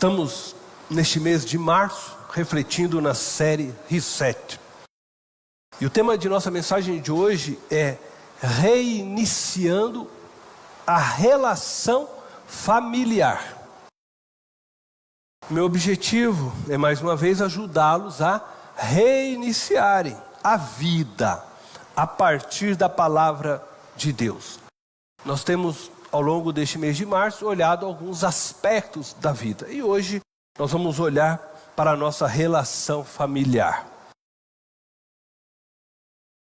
Estamos neste mês de março refletindo na série Reset. E o tema de nossa mensagem de hoje é reiniciando a relação familiar. Meu objetivo é mais uma vez ajudá-los a reiniciarem a vida a partir da palavra de Deus. Nós temos ao longo deste mês de março olhado alguns aspectos da vida e hoje nós vamos olhar para a nossa relação familiar.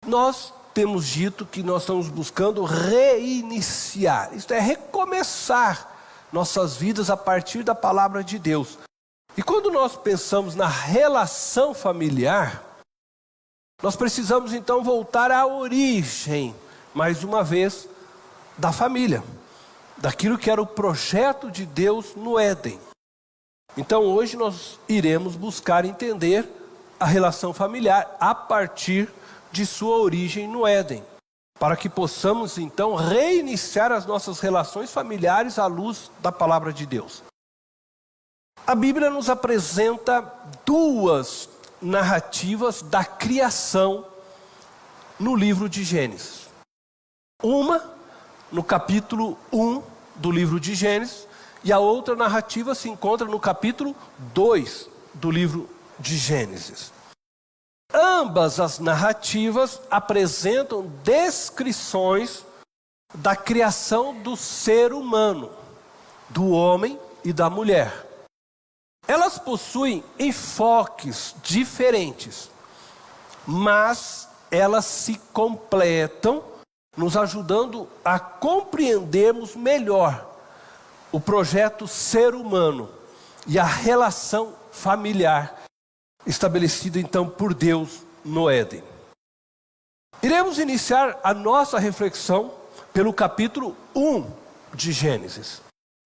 Nós temos dito que nós estamos buscando reiniciar, isto é, recomeçar nossas vidas a partir da palavra de Deus. E quando nós pensamos na relação familiar, nós precisamos então voltar à origem, mais uma vez, da família, daquilo que era o projeto de Deus no Éden. Então hoje nós iremos buscar entender a relação familiar a partir de sua origem no Éden, para que possamos então reiniciar as nossas relações familiares à luz da palavra de Deus. A Bíblia nos apresenta duas narrativas da criação no livro de Gênesis. Uma no capítulo 1 do livro de Gênesis e a outra narrativa se encontra no capítulo 2 do livro de Gênesis. Ambas as narrativas apresentam descrições da criação do ser humano, do homem e da mulher. Elas possuem enfoques diferentes, mas elas se completam, nos ajudando a compreendermos melhor o projeto ser humano e a relação familiar estabelecida então por Deus no Éden. Iremos iniciar a nossa reflexão pelo capítulo 1 de Gênesis.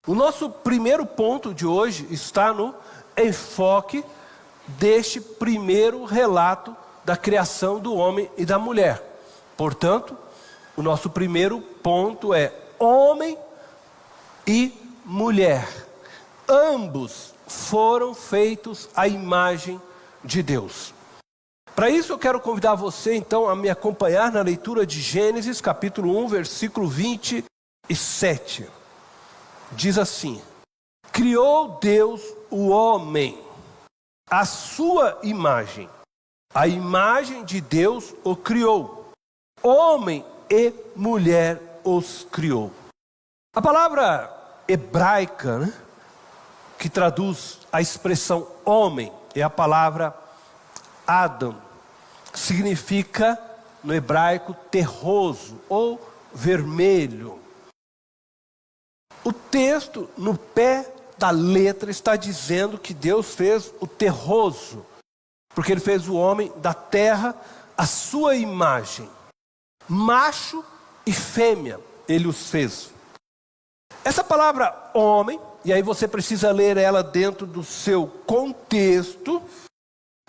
O nosso primeiro ponto de hoje está no enfoque deste primeiro relato da criação do homem e da mulher. Portanto, o nosso primeiro ponto é homem e mulher. Ambos foram feitos à imagem de Deus. Para isso eu quero convidar você então a me acompanhar na leitura de Gênesis capítulo 1, versículo 27. Diz assim: criou Deus o homem, à sua imagem. A imagem de Deus o criou. Homem e mulher os criou. A palavra hebraica, que traduz a expressão homem, é a palavra Adam, que significa no hebraico terroso ou vermelho. O texto no pé da letra está dizendo que Deus fez o terroso, porque Ele fez o homem da terra à sua imagem. Macho e fêmea Ele os fez. Essa palavra homem, e aí você precisa ler ela dentro do seu contexto,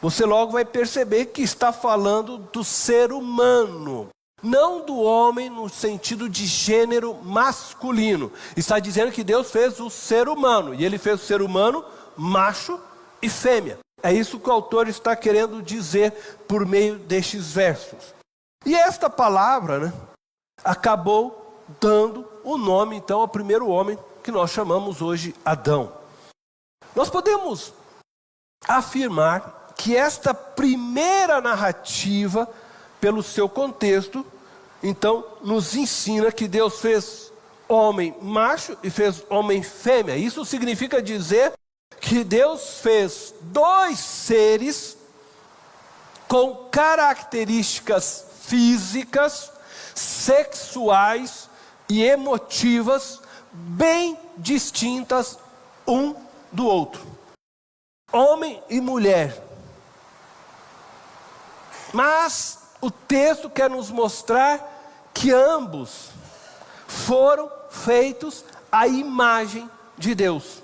você logo vai perceber que está falando do ser humano, não do homem no sentido de gênero masculino. Está dizendo que Deus fez o ser humano, e Ele fez o ser humano macho e fêmea. É isso que o autor está querendo dizer por meio destes versos. E esta palavra, acabou dando o nome então ao primeiro homem, que nós chamamos hoje Adão. Nós podemos afirmar que esta primeira narrativa, pelo seu contexto, então nos ensina que Deus fez homem macho e fez homem fêmea. Isso significa dizer que Deus fez dois seres com características físicas, sexuais e emotivas bem distintas um do outro. Homem e mulher. Mas o texto quer nos mostrar que ambos foram feitos à imagem de Deus.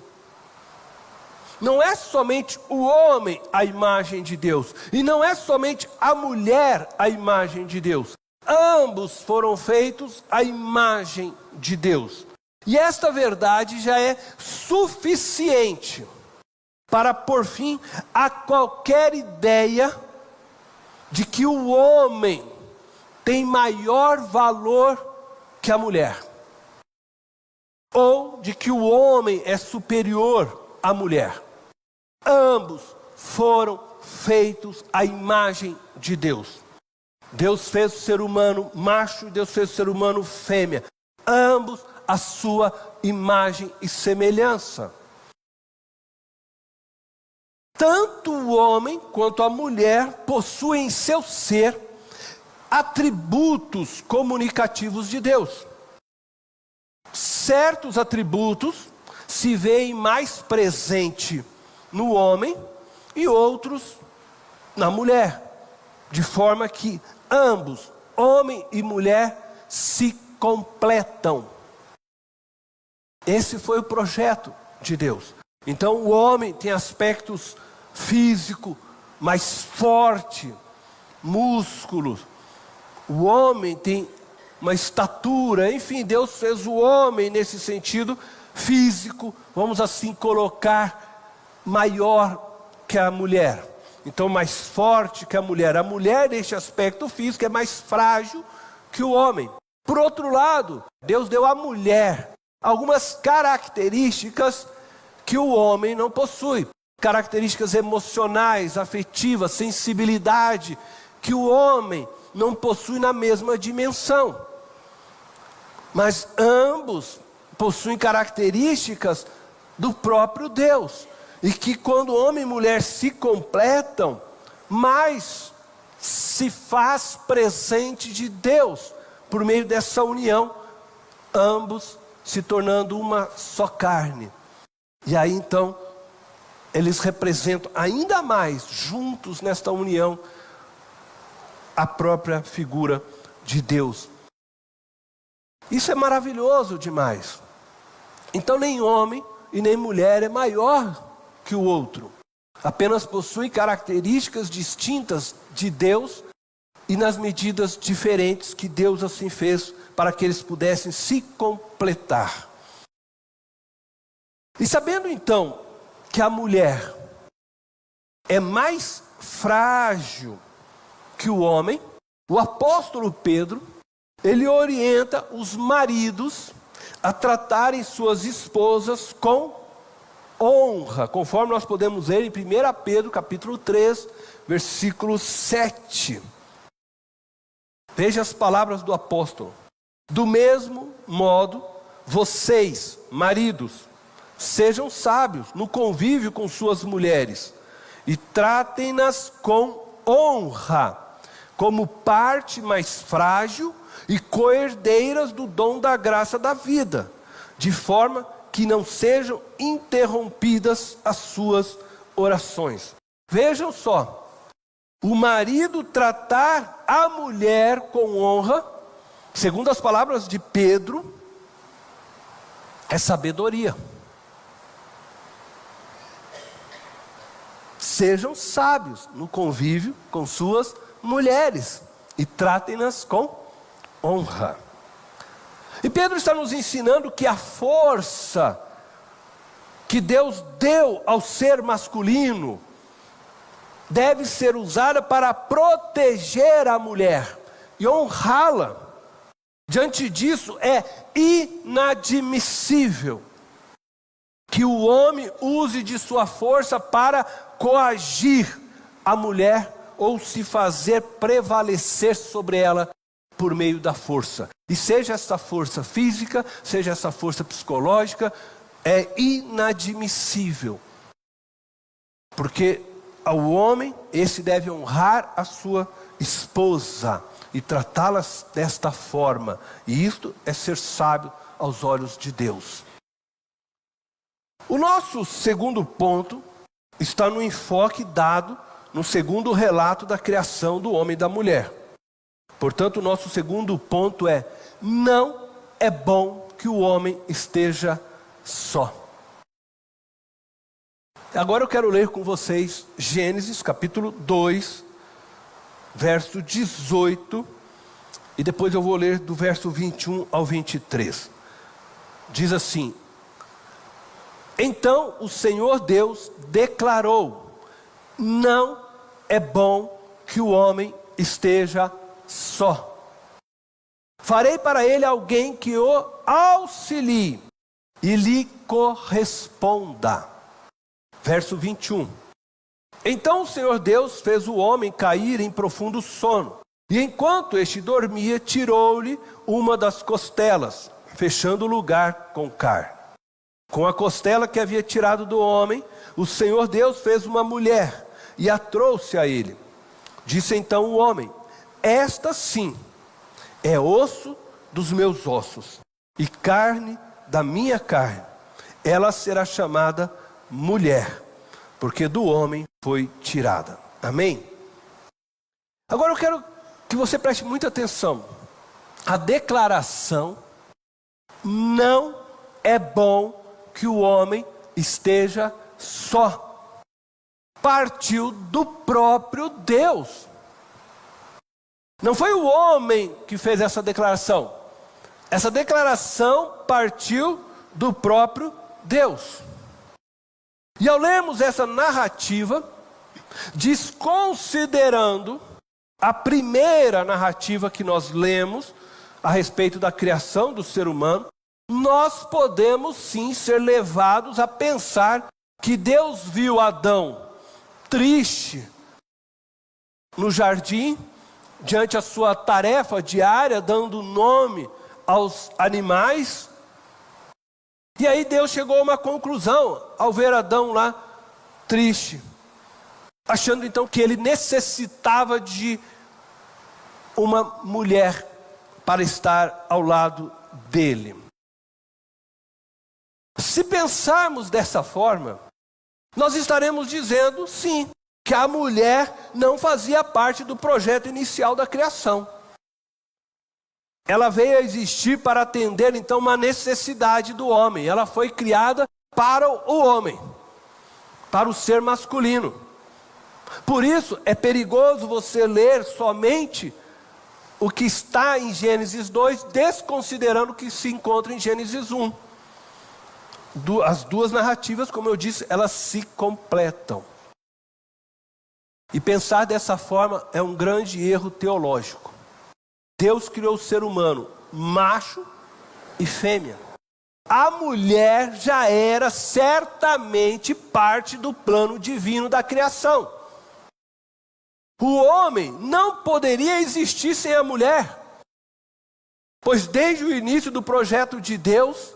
Não é somente o homem a imagem de Deus, e não é somente a mulher a imagem de Deus. Ambos foram feitos à imagem de Deus. E esta verdade já é suficiente para pôr fim a qualquer ideia de que o homem tem maior valor que a mulher, ou de que o homem é superior à mulher. Ambos foram feitos à imagem de Deus. Deus fez o ser humano macho e Deus fez o ser humano fêmea. Ambos a sua imagem e semelhança. Tanto o homem quanto a mulher possuem em seu ser atributos comunicativos de Deus. Certos atributos se veem mais presente no homem e outros na mulher, de forma que ambos, homem e mulher, se completam. Esse foi o projeto de Deus. Então o homem tem aspectos físicos mais fortes, músculos. O homem tem uma estatura, enfim, Deus fez o homem nesse sentido físico, vamos assim colocar, maior que a mulher. Então mais forte que a mulher. A mulher neste aspecto físico é mais frágil que o homem. Por outro lado, Deus deu à mulher algumas características que o homem não possui. Características emocionais, afetivas, sensibilidade, que o homem não possui na mesma dimensão. Mas ambos possuem características do próprio Deus. E que quando homem e mulher se completam, mais se faz presente de Deus, por meio dessa união, ambos se tornando uma só carne. E aí então, eles representam ainda mais, juntos nesta união, a própria figura de Deus. Isso é maravilhoso demais. Então nem homem e nem mulher é maior que o outro. Apenas possuem características distintas de Deus e nas medidas diferentes que Deus assim fez para que eles pudessem se completar. E sabendo então que a mulher é mais frágil que o homem, o apóstolo Pedro, ele orienta os maridos a tratarem suas esposas com honra, conforme nós podemos ver em 1 Pedro capítulo 3, versículo 7. Veja as palavras do apóstolo. Do mesmo modo, vocês, maridos, sejam sábios no convívio com suas mulheres e tratem-nas com honra, como parte mais frágil e coerdeiras do dom da graça da vida, de forma que não sejam interrompidas as suas orações. Vejam só, o marido tratar a mulher com honra, segundo as palavras de Pedro, é sabedoria. Sejam sábios no convívio com suas mulheres e tratem-nas com honra. E Pedro está nos ensinando que a força que Deus deu ao ser masculino deve ser usada para proteger a mulher e honrá-la. Diante disso, é inadmissível que o homem use de sua força para coagir a mulher ou se fazer prevalecer sobre ela por meio da força. E seja essa força física, seja essa força psicológica, é inadmissível. Porque ao homem, esse deve honrar a sua esposa e tratá-la desta forma. E isto é ser sábio aos olhos de Deus. O nosso segundo ponto está no enfoque dado no segundo relato da criação do homem e da mulher. Portanto, o nosso segundo ponto é: não é bom que o homem esteja só. Agora eu quero ler com vocês Gênesis capítulo 2, verso 18, e depois eu vou ler do verso 21 ao 23. Diz assim: Então o Senhor Deus declarou: não é bom que o homem esteja só. Farei para ele alguém que o auxilie e lhe corresponda. Verso 21. Então o Senhor Deus fez o homem cair em profundo sono. E enquanto este dormia, tirou-lhe uma das costelas, fechando o lugar com carne. Com a costela que havia tirado do homem, o Senhor Deus fez uma mulher e a trouxe a ele. Disse então o homem: esta sim é osso dos meus ossos e carne da minha carne. Ela será chamada mulher, porque do homem foi tirada. Amém? Agora eu quero que você preste muita atenção. A declaração: não é bom que o homem esteja só, partiu do próprio Deus. Não foi o homem que fez essa declaração. Essa declaração partiu do próprio Deus. E ao lermos essa narrativa, desconsiderando a primeira narrativa que nós lemos a respeito da criação do ser humano, nós podemos sim ser levados a pensar que Deus viu Adão triste no jardim, diante a sua tarefa diária, dando nome aos animais. E aí Deus chegou a uma conclusão ao ver Adão lá triste, achando então que ele necessitava de uma mulher para estar ao lado dele. Se pensarmos dessa forma, nós estaremos dizendo sim, que a mulher não fazia parte do projeto inicial da criação. Ela veio a existir para atender então uma necessidade do homem. Ela foi criada para o homem, para o ser masculino. Por isso é perigoso você ler somente o que está em Gênesis 2, desconsiderando o que se encontra em Gênesis 1. As duas narrativas, como eu disse, elas se completam. E pensar dessa forma é um grande erro teológico. Deus criou o ser humano macho e fêmea. A mulher já era certamente parte do plano divino da criação. O homem não poderia existir sem a mulher, pois desde o início do projeto de Deus,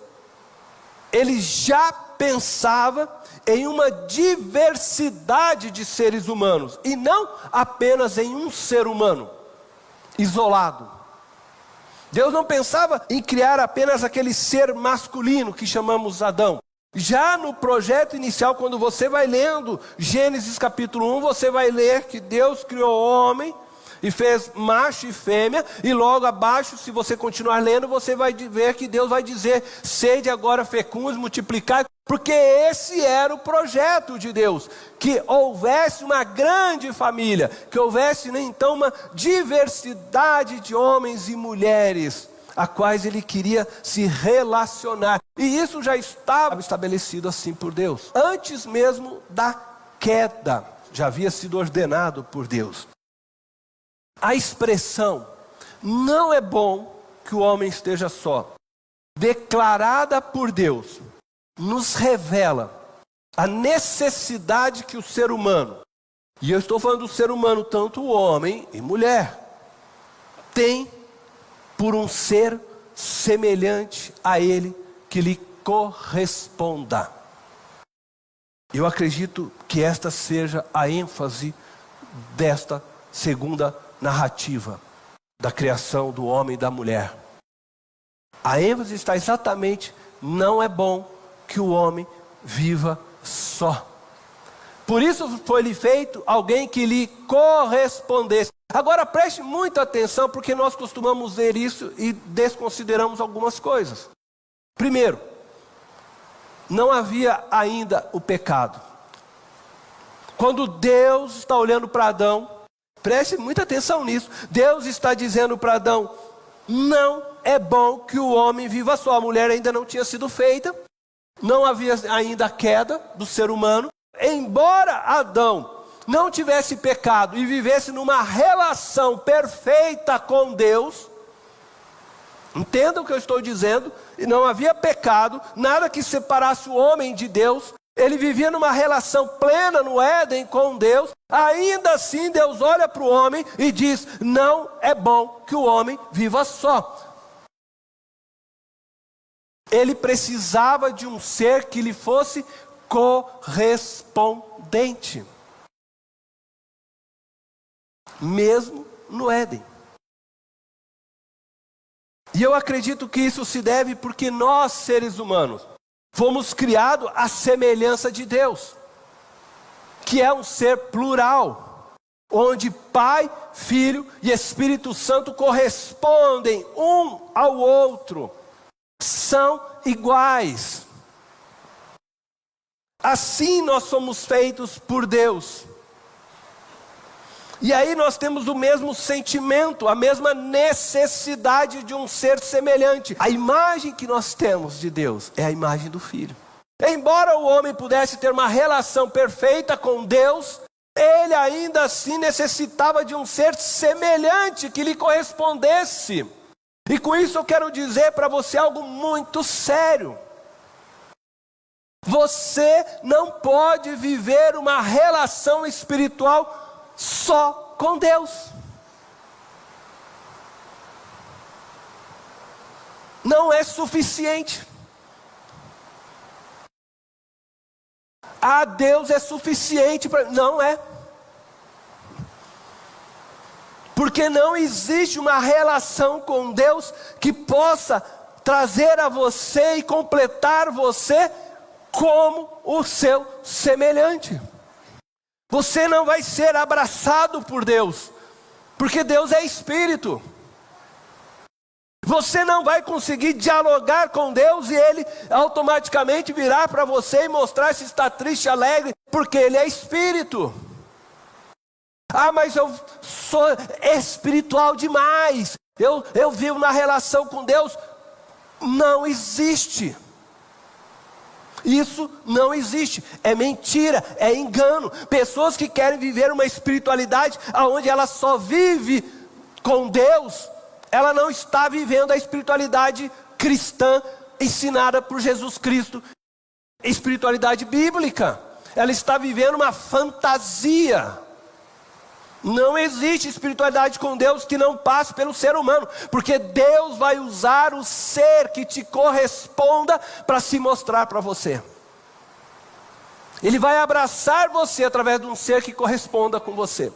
ele já pensava em uma diversidade de seres humanos, e não apenas em um ser humano isolado. Deus não pensava em criar apenas aquele ser masculino que chamamos Adão. Já no projeto inicial, quando você vai lendo Gênesis capítulo 1, você vai ler que Deus criou o homem e fez macho e fêmea, e logo abaixo, se você continuar lendo, você vai ver que Deus vai dizer: sede agora fecundos, multiplicai, porque esse era o projeto de Deus, que houvesse uma grande família, que houvesse então uma diversidade de homens e mulheres, a quais ele queria se relacionar. E isso já estava estabelecido assim por Deus, antes mesmo da queda, já havia sido ordenado por Deus. A expressão "não é bom que o homem esteja só", declarada por Deus, nos revela a necessidade que o ser humano, e eu estou falando do ser humano, tanto homem e mulher, tem por um ser semelhante a ele, que lhe corresponda. Eu acredito que esta seja a ênfase desta segunda narrativa da criação do homem e da mulher. A ênfase está exatamente: não é bom que o homem viva só. Por isso foi-lhe feito alguém que lhe correspondesse. Agora preste muita atenção, porque nós costumamos ver isso e desconsideramos algumas coisas. Primeiro, não havia ainda o pecado. Quando Deus está olhando para Adão, preste muita atenção nisso. Deus está dizendo para Adão: não é bom que o homem viva só. A mulher ainda não tinha sido feita, não havia ainda a queda do ser humano. Embora Adão não tivesse pecado e vivesse numa relação perfeita com Deus, entenda o que eu estou dizendo, e não havia pecado, nada que separasse o homem de Deus, ele vivia numa relação plena no Éden com Deus. Ainda assim Deus olha para o homem e diz: não é bom que o homem viva só. Ele precisava de um ser que lhe fosse correspondente, mesmo no Éden. E eu acredito que isso se deve porque nós, seres humanos, fomos criados à semelhança de Deus, que é um ser plural, onde Pai, Filho e Espírito Santo correspondem um ao outro, são iguais. Assim nós somos feitos por Deus. E aí nós temos o mesmo sentimento, a mesma necessidade de um ser semelhante. A imagem que nós temos de Deus é a imagem do Filho. Embora o homem pudesse ter uma relação perfeita com Deus, ele ainda assim necessitava de um ser semelhante que lhe correspondesse. E com isso eu quero dizer para você algo muito sério. Você não pode viver uma relação espiritual só com Deus. Não é suficiente. Deus é suficiente para... Não é. Porque não existe uma relação com Deus que possa trazer a você e completar você como o seu semelhante. Você não vai ser abraçado por Deus, porque Deus é Espírito. Você não vai conseguir dialogar com Deus e Ele automaticamente virar para você e mostrar se está triste, alegre, porque Ele é Espírito. Mas eu sou espiritual demais, eu vivo na relação com Deus. Não existe. Isso não existe, é mentira, é engano. Pessoas que querem viver uma espiritualidade onde ela só vive com Deus, ela não está vivendo a espiritualidade cristã ensinada por Jesus Cristo, espiritualidade bíblica. Ela está vivendo uma fantasia. Não existe espiritualidade com Deus que não passe pelo ser humano, porque Deus vai usar o ser que te corresponda para se mostrar para você. Ele vai abraçar você através de um ser que corresponda com você.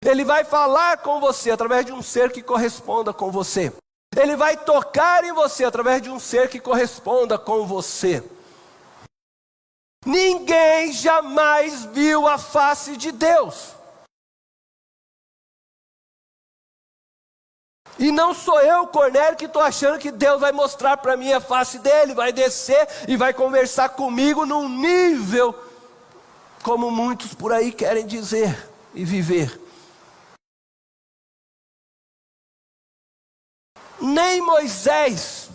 Ele vai falar com você através de um ser que corresponda com você. Ele vai tocar em você através de um ser que corresponda com você. Ninguém jamais viu a face de Deus. E não sou eu, Cornélio, que estou achando que Deus vai mostrar para mim a face dele, vai descer e vai conversar comigo num nível, como muitos por aí querem dizer e viver. Nem Moisés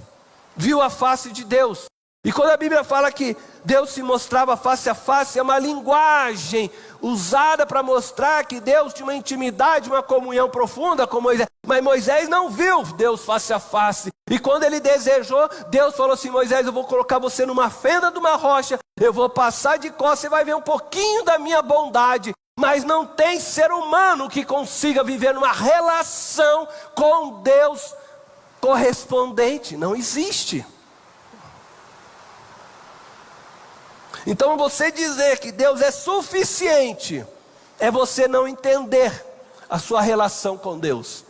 viu a face de Deus. E quando a Bíblia fala que Deus se mostrava face a face, é uma linguagem usada para mostrar que Deus tinha uma intimidade, uma comunhão profunda com Moisés. Mas Moisés não viu Deus face a face. E quando ele desejou, Deus falou assim: Moisés, eu vou colocar você numa fenda de uma rocha, eu vou passar de costas, você vai ver um pouquinho da minha bondade. Mas não tem ser humano que consiga viver numa relação com Deus correspondente. Não existe. Então você dizer que Deus é suficiente, é você não entender a sua relação com Deus.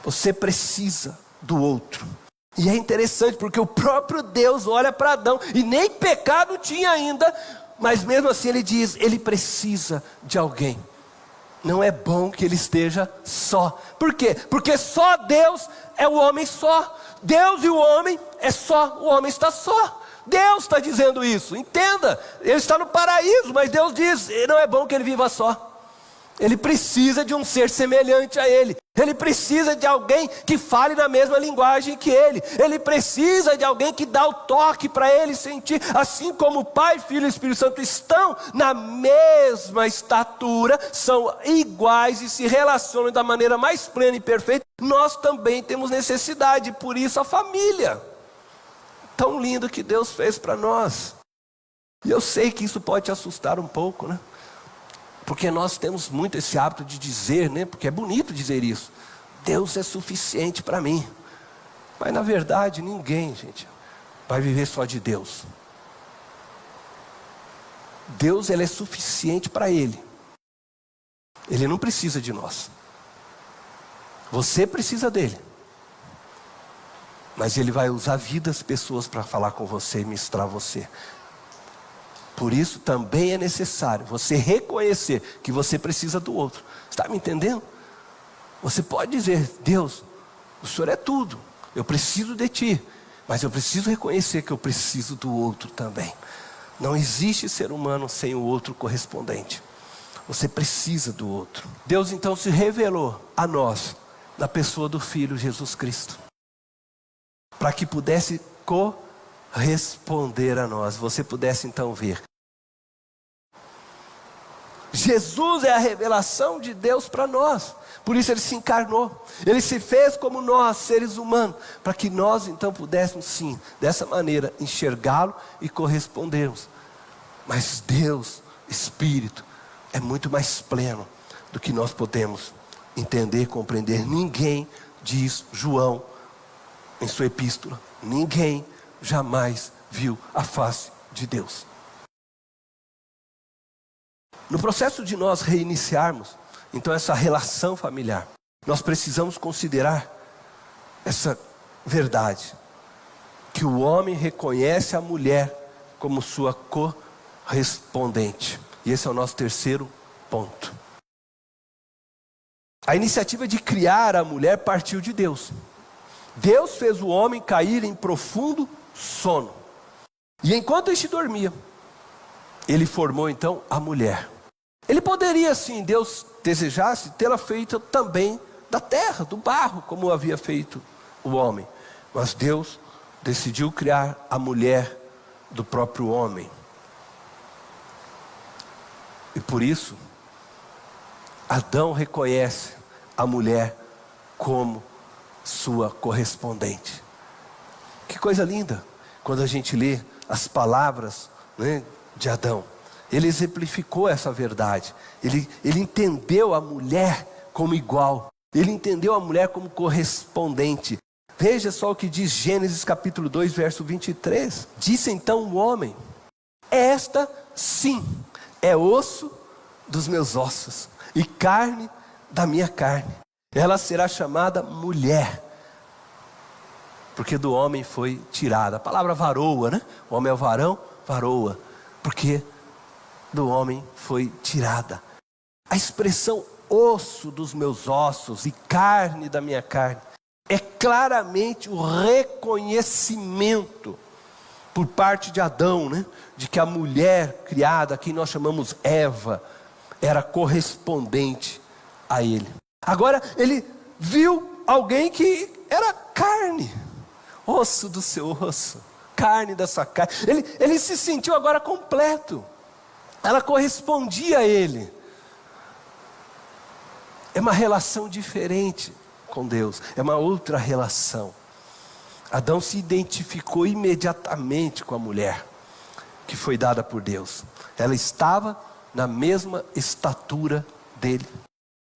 Você precisa do outro. E é interessante porque o próprio Deus olha para Adão, e nem pecado tinha ainda, mas mesmo assim ele diz, ele precisa de alguém. Não é bom que ele esteja só. Por quê? Porque só Deus é o homem só. Deus e o homem é só, o homem está só. Deus está dizendo isso, entenda, ele está no paraíso, mas Deus diz, não é bom que ele viva só. Ele precisa de um ser semelhante a ele. Ele precisa de alguém que fale na mesma linguagem que ele. Ele precisa de alguém que dá o toque para ele sentir. Assim como o Pai, Filho e Espírito Santo estão na mesma estatura, são iguais e se relacionam da maneira mais plena e perfeita, nós também temos necessidade. Por isso a família. Tão lindo que Deus fez para nós. E eu sei que isso pode te assustar um pouco, né? Porque nós temos muito esse hábito de dizer, né? Porque é bonito dizer isso. Deus é suficiente para mim. Mas na verdade ninguém, gente, vai viver só de Deus. Deus, ele é suficiente para Ele. Ele não precisa de nós. Você precisa dele. Mas Ele vai usar vidas, pessoas para falar com você e ministrar você. Por isso também é necessário você reconhecer que você precisa do outro. Está me entendendo? Você pode dizer: Deus, o Senhor é tudo, eu preciso de Ti, mas eu preciso reconhecer que eu preciso do outro também. Não existe ser humano sem o outro correspondente. Você precisa do outro. Deus então se revelou a nós na pessoa do Filho Jesus Cristo, para que pudesse corresponder a nós, você pudesse então ver. Jesus é a revelação de Deus para nós. Por isso Ele se encarnou. Ele se fez como nós, seres humanos, para que nós então pudéssemos sim, dessa maneira, enxergá-lo e correspondermos. Mas Deus, Espírito, é muito mais pleno do que nós podemos entender, compreender. Ninguém, diz João em sua epístola, ninguém jamais viu a face de Deus. No processo de nós reiniciarmos, então, essa relação familiar, nós precisamos considerar essa verdade, que o homem reconhece a mulher como sua correspondente. E esse é o nosso terceiro ponto. A iniciativa de criar a mulher partiu de Deus. Deus fez o homem cair em profundo sono. E enquanto este dormia, Ele formou então a mulher. Ele poderia, sim, Deus desejasse, tê-la feita também da terra, do barro, como havia feito o homem. Mas Deus decidiu criar a mulher do próprio homem. E por isso, Adão reconhece a mulher como sua correspondente. Que coisa linda, quando a gente lê as palavras, né, de Adão. Ele exemplificou essa verdade. Ele entendeu a mulher como igual. Ele entendeu a mulher como correspondente. Veja só o que diz Gênesis capítulo 2, verso 23. Disse então o homem: esta sim é osso dos meus ossos e carne da minha carne. Ela será chamada mulher, porque do homem foi tirada. A palavra varoa, né? O homem é o varão, varoa. Porque do homem foi tirada. A expressão osso dos meus ossos e carne da minha carne é claramente o reconhecimento por parte de Adão, né, de que a mulher criada, que nós chamamos Eva, era correspondente a ele. Agora ele viu alguém que era carne, osso do seu osso, carne da sua carne. Ele se sentiu agora completo. Ela correspondia a ele. É uma relação diferente com Deus. É uma outra relação. Adão se identificou imediatamente com a mulher que foi dada por Deus. Ela estava na mesma estatura dele.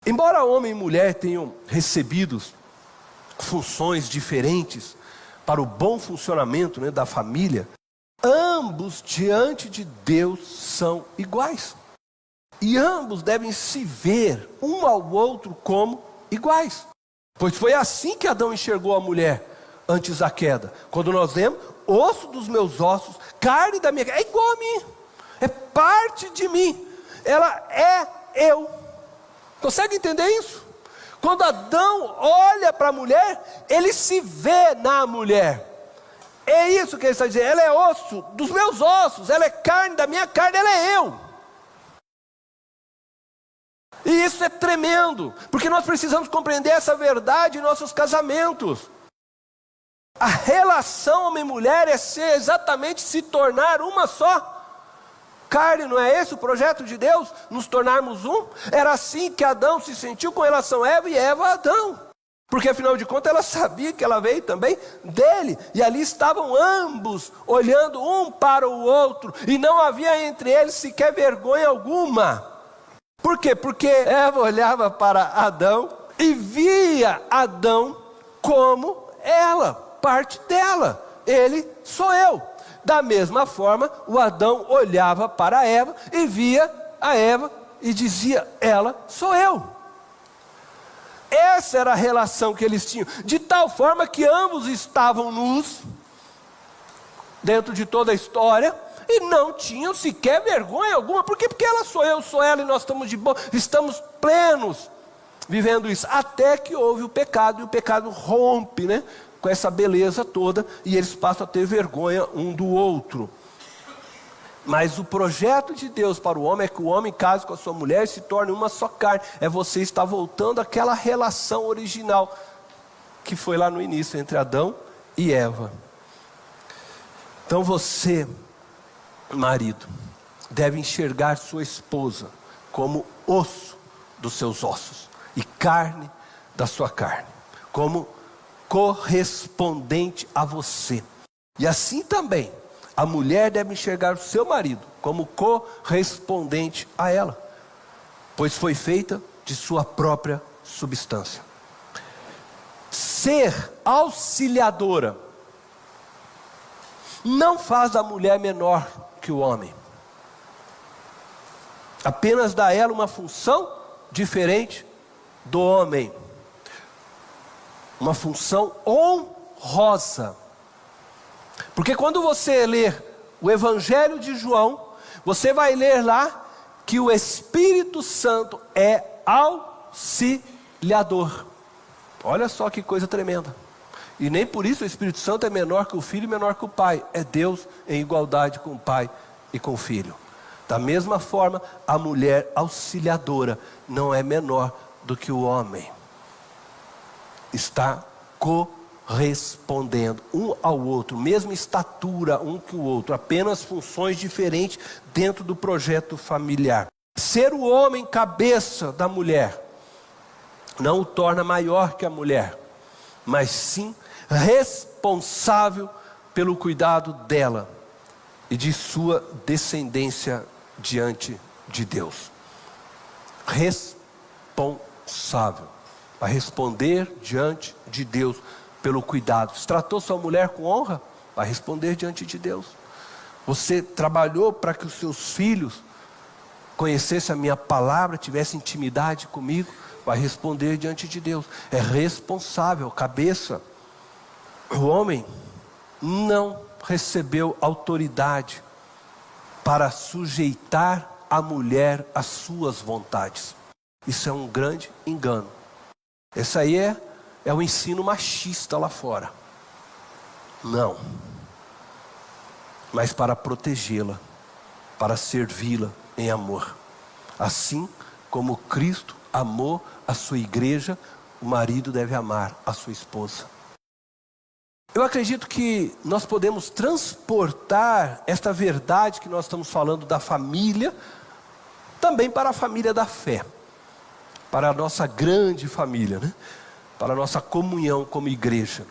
Embora homem e mulher tenham recebido funções diferentes para o bom funcionamento, né, da família, ambos diante de Deus são iguais. E ambos devem se ver um ao outro como iguais. Pois foi assim que Adão enxergou a mulher antes da queda. Quando nós lemos, osso dos meus ossos, carne da minha carne, é igual a mim. É parte de mim. Ela é eu. Consegue entender isso? Quando Adão olha para a mulher, ele se vê na mulher. É isso que ele está dizendo. Ela é osso dos meus ossos, ela é carne da minha carne, ela é eu. E isso é tremendo, porque nós precisamos compreender essa verdade em nossos casamentos. A relação homem e mulher é ser exatamente se tornar uma só carne, não é esse o projeto de Deus? Nos tornarmos um? Era assim que Adão se sentiu com relação a Eva e Eva a Adão. Porque afinal de contas ela sabia que ela veio também dele. E ali estavam ambos olhando um para o outro. E não havia entre eles sequer vergonha alguma. Por quê? Porque Eva olhava para Adão e via Adão como ela, parte dela. Ele sou eu. Da mesma forma, o Adão olhava para Eva e via a Eva e dizia, ela sou eu. Essa era a relação que eles tinham, de tal forma que ambos estavam nus, dentro de toda a história, e não tinham sequer vergonha alguma. Por quê? Porque ela sou eu, sou ela, e nós estamos de boa, estamos plenos, vivendo isso, até que houve o pecado, e o pecado rompe, né, com essa beleza toda, e eles passam a ter vergonha um do outro. Mas o projeto de Deus para o homem é que o homem case com a sua mulher e se torne uma só carne. É você estar voltando àquela relação original que foi lá no início entre Adão e Eva. Então você, marido, deve enxergar sua esposa como osso dos seus ossos e carne da sua carne, como correspondente a você. E assim também a mulher deve enxergar o seu marido como correspondente a ela, pois foi feita de sua própria substância. Ser auxiliadora não faz da mulher menor que o homem, apenas dá a ela uma função diferente do homem, uma função honrosa. Porque quando você ler o Evangelho de João, você vai ler lá que o Espírito Santo é auxiliador. Olha só que coisa tremenda. E nem por isso o Espírito Santo é menor que o Filho e menor que o Pai. É Deus em igualdade com o Pai e com o Filho. Da mesma forma, a mulher auxiliadora não é menor do que o homem. Está correspondendo um ao outro, mesma estatura um que o outro, apenas funções diferentes dentro do projeto familiar. Ser o homem cabeça da mulher não o torna maior que a mulher, mas sim responsável pelo cuidado dela e de sua descendência diante de Deus. Responsável para responder diante de Deus pelo cuidado. Se tratou sua mulher com honra, vai responder diante de Deus. Você trabalhou para que os seus filhos conhecessem a minha palavra, tivessem intimidade comigo, vai responder diante de Deus. É responsável, cabeça. O homem não recebeu autoridade para sujeitar a mulher às suas vontades. Isso é um grande engano. Esse aí é o ensino machista lá fora. Não. Mas para protegê-la, para servi-la em amor. Assim como Cristo amou a sua igreja, o marido deve amar a sua esposa. Eu acredito que nós podemos transportar esta verdade que nós estamos falando da família, também para a família da fé. Para a nossa grande família, né? Para a nossa comunhão como igreja.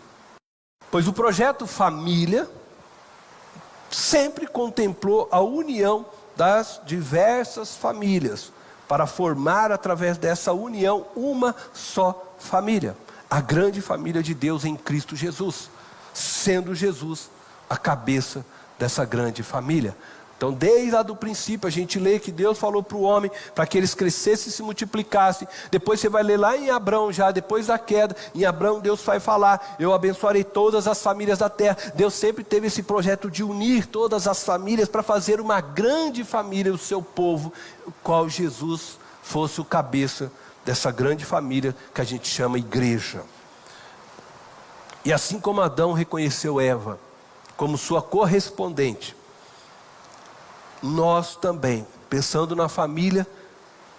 Pois o projeto família sempre contemplou a união das diversas famílias, para formar através dessa união uma só família, a grande família de Deus em Cristo Jesus, sendo Jesus a cabeça dessa grande família. Então, desde lá do princípio, a gente lê que Deus falou para o homem, para que eles crescessem e se multiplicassem. Depois você vai ler lá em Abrão, já depois da queda, em Abrão Deus vai falar, eu abençoarei todas as famílias da terra. Deus sempre teve esse projeto de unir todas as famílias, para fazer uma grande família, o seu povo, o qual Jesus fosse o cabeça dessa grande família, que a gente chama igreja. E assim como Adão reconheceu Eva como sua correspondente, nós também, pensando na família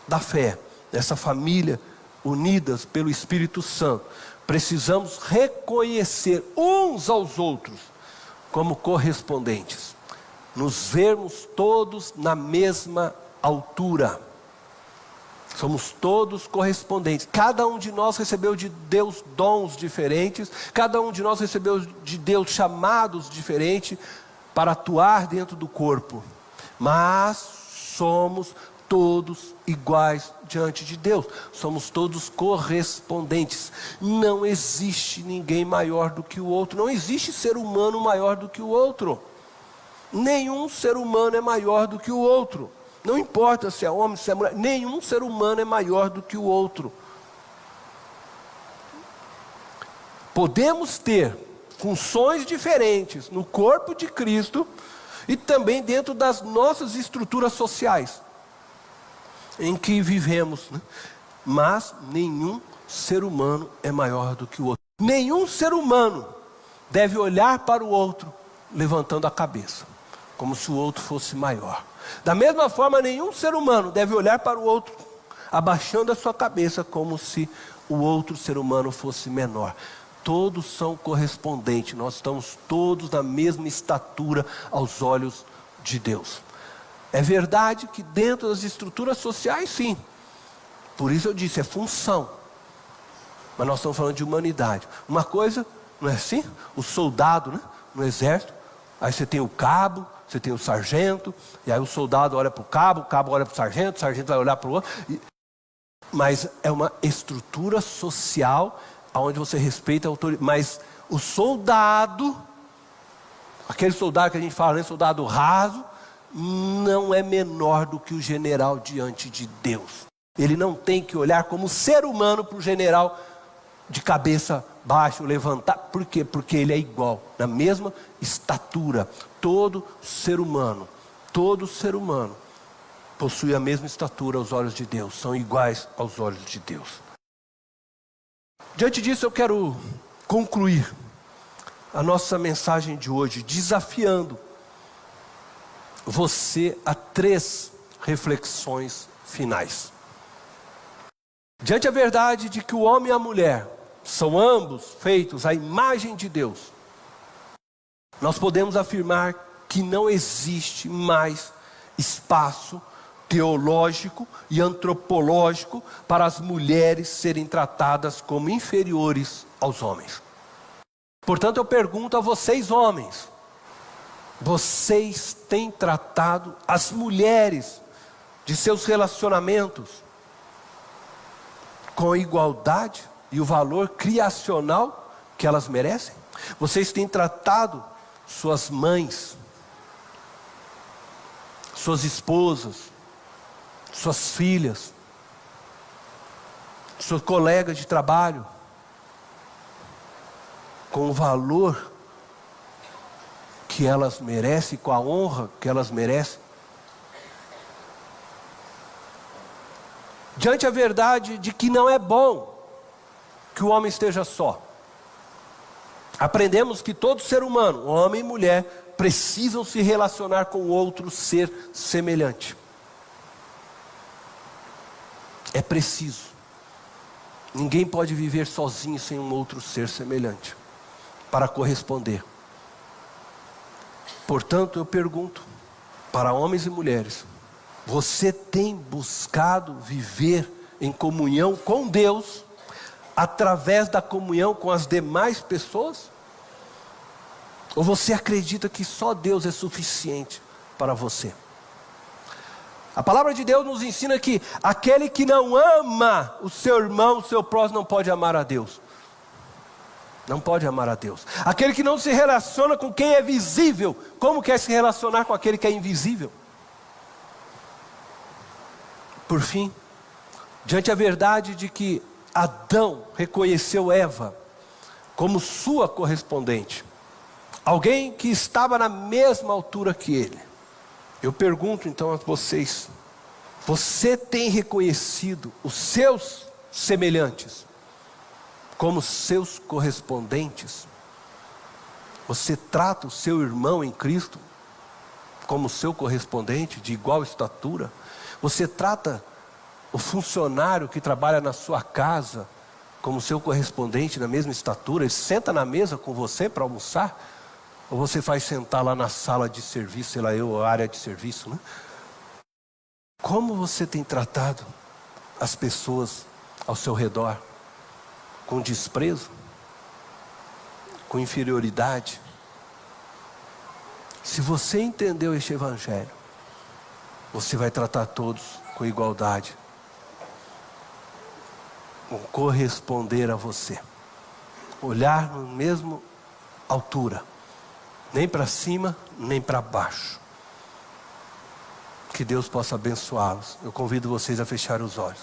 da fé, essa família, unidas pelo Espírito Santo, precisamos reconhecer uns aos outros como correspondentes, nos vermos todos na mesma altura. Somos todos correspondentes. Cada um de nós recebeu de Deus dons diferentes. Cada um de nós recebeu de Deus chamados diferentes para atuar dentro do corpo. Mas somos todos iguais diante de Deus. Somos todos correspondentes. Não existe ninguém maior do que o outro. Não existe ser humano maior do que o outro. Nenhum ser humano é maior do que o outro. Não importa se é homem, se é mulher, nenhum ser humano é maior do que o outro. Podemos ter funções diferentes no corpo de Cristo e também dentro das nossas estruturas sociais em que vivemos, né? Mas nenhum ser humano é maior do que o outro. Nenhum ser humano deve olhar para o outro levantando a cabeça, como se o outro fosse maior. Da mesma forma, nenhum ser humano deve olhar para o outro abaixando a sua cabeça, como se o outro ser humano fosse menor. Todos são correspondentes, nós estamos todos na mesma estatura aos olhos de Deus. É verdade que dentro das estruturas sociais, sim. Por isso eu disse, é função. Mas nós estamos falando de humanidade. Uma coisa, não é assim? O soldado, né? No exército, aí você tem o cabo, você tem o sargento, e aí o soldado olha para o cabo olha para o sargento vai olhar para o outro. Mas é uma estrutura social onde você respeita a autoridade. Mas o soldado, aquele soldado que a gente fala, né, soldado raso, não é menor do que o general diante de Deus. Ele não tem que olhar como ser humano para o general de cabeça baixa, levantar. Por quê? Porque ele é igual, na mesma estatura. Todo ser humano possui a mesma estatura aos olhos de Deus, são iguais aos olhos de Deus. Diante disso eu quero concluir a nossa mensagem de hoje, desafiando você a 3 reflexões finais. Diante da verdade de que o homem e a mulher são ambos feitos à imagem de Deus, nós podemos afirmar que não existe mais espaço teológico e antropológico para as mulheres serem tratadas como inferiores aos homens. Portanto, eu pergunto a vocês, homens, vocês têm tratado as mulheres de seus relacionamentos com a igualdade e o valor criacional que elas merecem? Vocês têm tratado suas mães, suas esposas, suas filhas, seus colegas de trabalho com o valor que elas merecem, com a honra que elas merecem? Diante da verdade de que não é bom que o homem esteja só, aprendemos que todo ser humano, homem e mulher, precisam se relacionar com outro ser semelhante. É preciso. Ninguém pode viver sozinho sem um outro ser semelhante para corresponder. Portanto, eu pergunto para homens e mulheres: você tem buscado viver em comunhão com Deus através da comunhão com as demais pessoas? Ou você acredita que só Deus é suficiente para você? A palavra de Deus nos ensina que aquele que não ama o seu irmão, o seu próximo, não pode amar a Deus. Não pode amar a Deus. Aquele que não se relaciona com quem é visível, como quer se relacionar com aquele que é invisível? Por fim, diante da verdade de que Adão reconheceu Eva como sua correspondente, alguém que estava na mesma altura que ele, eu pergunto então a vocês: você tem reconhecido os seus semelhantes como seus correspondentes? Você trata o seu irmão em Cristo como seu correspondente, de igual estatura? Você trata o funcionário que trabalha na sua casa, como seu correspondente na mesma estatura, ele senta na mesa com você para almoçar? Ou você faz sentar lá na sala de serviço, sei lá eu, a área de serviço, né? Como você tem tratado as pessoas ao seu redor? Com desprezo? Com inferioridade? Se você entendeu este evangelho, você vai tratar todos com igualdade, com corresponder a você, olhar na mesma altura, nem para cima, nem para baixo. Que Deus possa abençoá-los. Eu convido vocês a fechar os olhos.